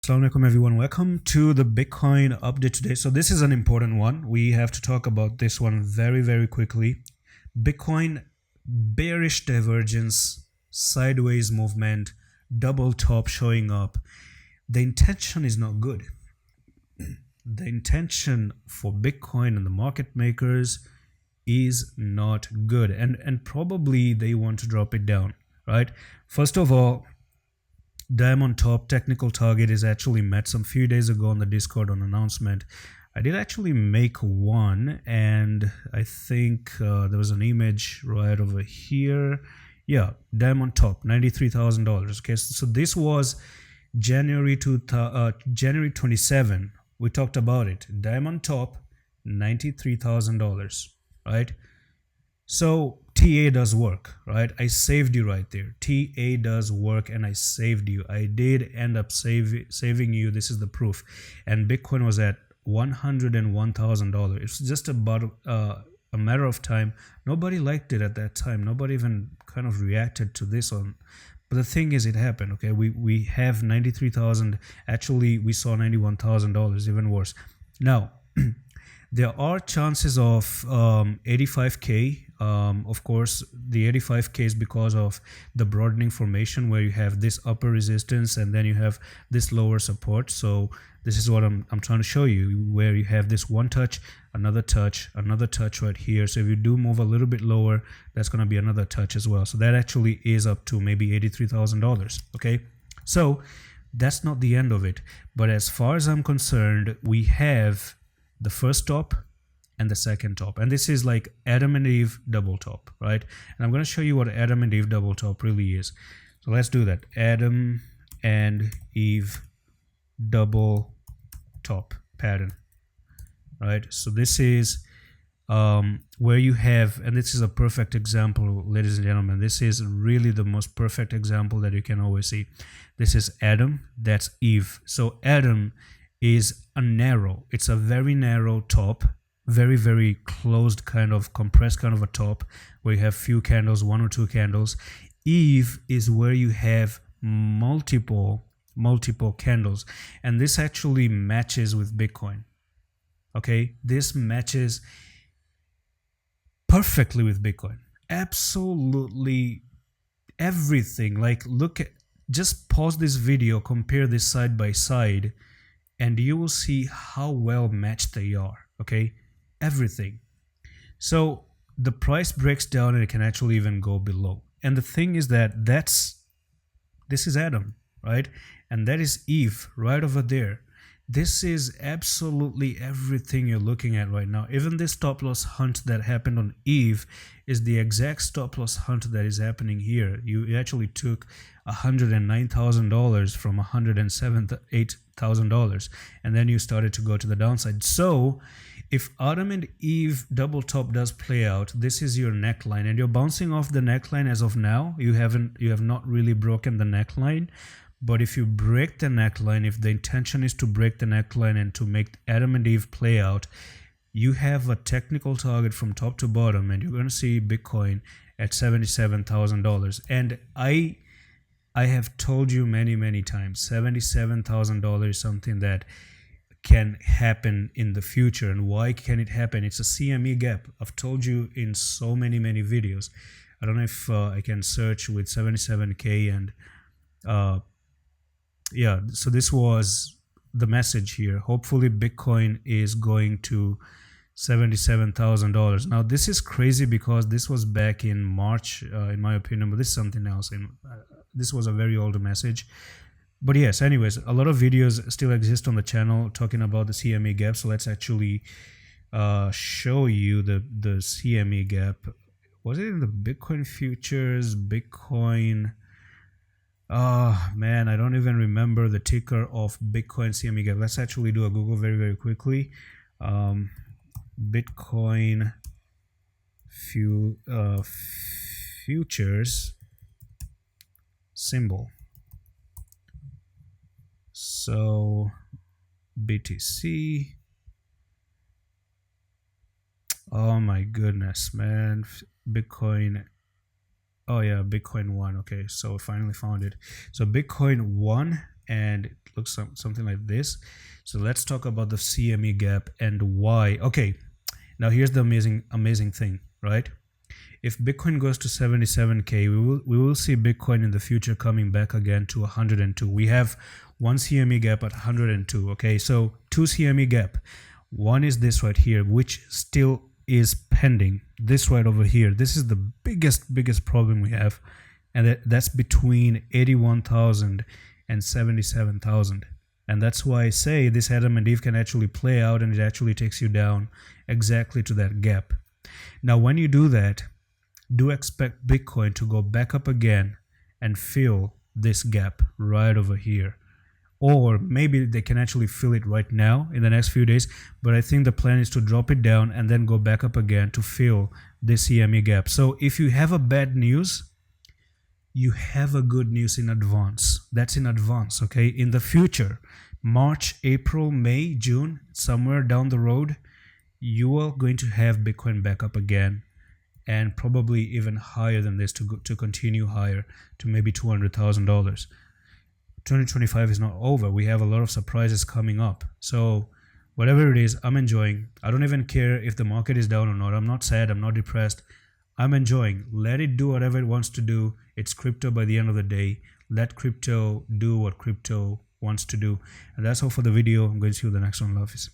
Assalamu alaikum everyone, welcome to the Bitcoin update today. So this is an important one. We have to talk about this one very quickly. Bitcoin bearish divergence, sideways movement, double top showing up. The intention is not good. The intention for Bitcoin and the market makers is not good, and probably they want to drop it down, right? First of all, diamond top technical target is actually met some few days ago on the Discord on announcement. I did actually make one, and I think there was an image right over here. Yeah, diamond top $93,000. Okay, so this was January 27. We talked about it. Diamond top $93,000, right? So TA does work, right? I saved you right there. TA does work, and I saved you. I did end up saving you. This is the proof. And Bitcoin was at $101,000. It's just about a matter of time. Nobody liked it at that time. Nobody even kind of reacted to this one. But the thing is, it happened. Okay, we have 93,000. Actually, we saw $91,000. Even worse. Now, there are chances of 85K. Of course, the 85K is because of the broadening formation where you have this upper resistance and then you have this lower support. So this is what I'm trying to show you, where you have this one touch, another touch right here. So if you do move a little bit lower, that's going to be another touch as well. So that actually is up to maybe $83,000. Okay, so that's not the end of it. But as far as I'm concerned, we have the first top and the second top, and this is like Adam and Eve double top, right? And I'm going to show you what Adam and Eve double top really is. So let's do that. Adam and Eve double top pattern, right? So this is where you have, and this is a perfect example, ladies and gentlemen. This is really the most perfect example that you can always see. This is Adam, that's Eve. So Adam is it's a very narrow top, very closed, kind of compressed kind of a top where you have few candles, one or two candles. Eve is where you have multiple candles, and this actually matches with Bitcoin. Okay, this matches perfectly with Bitcoin. Absolutely everything. Like, look at, just pause this video, compare this side by side, and you will see how well matched they are. Okay, everything. So the price breaks down and it can actually even go below. And the thing is that this is Adam, right? And that is Eve right over there. This is absolutely everything you're looking at right now. Even this stop loss hunt that happened on Eve is the exact stop loss hunt that is happening here. You actually took $109,000 from $107,000, and then you started to go to the downside. So if Adam and Eve double top does play out, this is your neckline, and you're bouncing off the neckline as of now. You have not really broken the neckline. But if you break the neckline, if the intention is to break the neckline and to make Adam and Eve play out, you have a technical target from top to bottom, and you're going to see Bitcoin at $77,000. And I have told you many times, $77,000 is something that can happen in the future. And why can it happen? It's a CME gap. I've told you in so many videos. I don't know if I can search with 77K and yeah, so this was the message here. Hopefully Bitcoin is going to $77,000. Now this is crazy because this was back in March, in my opinion, but this is something else. This was a very old message. But yes, anyways, a lot of videos still exist on the channel talking about the CME gap. So let's actually show you the CME gap. Was it in the Bitcoin futures? Bitcoin... Oh man, I don't even remember the ticker of Bitcoin CME gap. Let's actually do a Google very quickly. Bitcoin futures symbol. So BTC. Oh my goodness, man. Bitcoin. Oh yeah, Bitcoin 1. Okay, so I finally found it. So Bitcoin 1 and it looks something like this. So let's talk about the CME gap and why. Okay, now here's the amazing thing, right? If Bitcoin goes to 77k, we will see Bitcoin in the future coming back again to 102. We have one CME gap at 102. Okay, so two CME gap. One is this right here, which still is pending. This right over here. This is the biggest problem we have, and that's between 81,000 and 77,000. And that's why I say this Adam and Eve can actually play out, and it actually takes you down exactly to that gap. Now, when you do that, do expect Bitcoin to go back up again and fill this gap right over here. Or maybe they can actually fill it right now in the next few days. But I think the plan is to drop it down and then go back up again to fill this CME gap. So if you have a bad news, you have a good news in advance. That's in advance, okay? In the future, March, April, May, June, somewhere down the road, you are going to have Bitcoin back up again, and probably even higher than this to continue higher to maybe $200,000. 2025 is not over. We have a lot of surprises coming up. So whatever it is, I'm enjoying. I don't even care if the market is down or not. I'm not sad. I'm not depressed. I'm enjoying. Let it do whatever it wants to do. It's crypto by the end of the day. Let crypto do what crypto wants to do. And that's all for the video. I'm going to see you in the next one. Love is.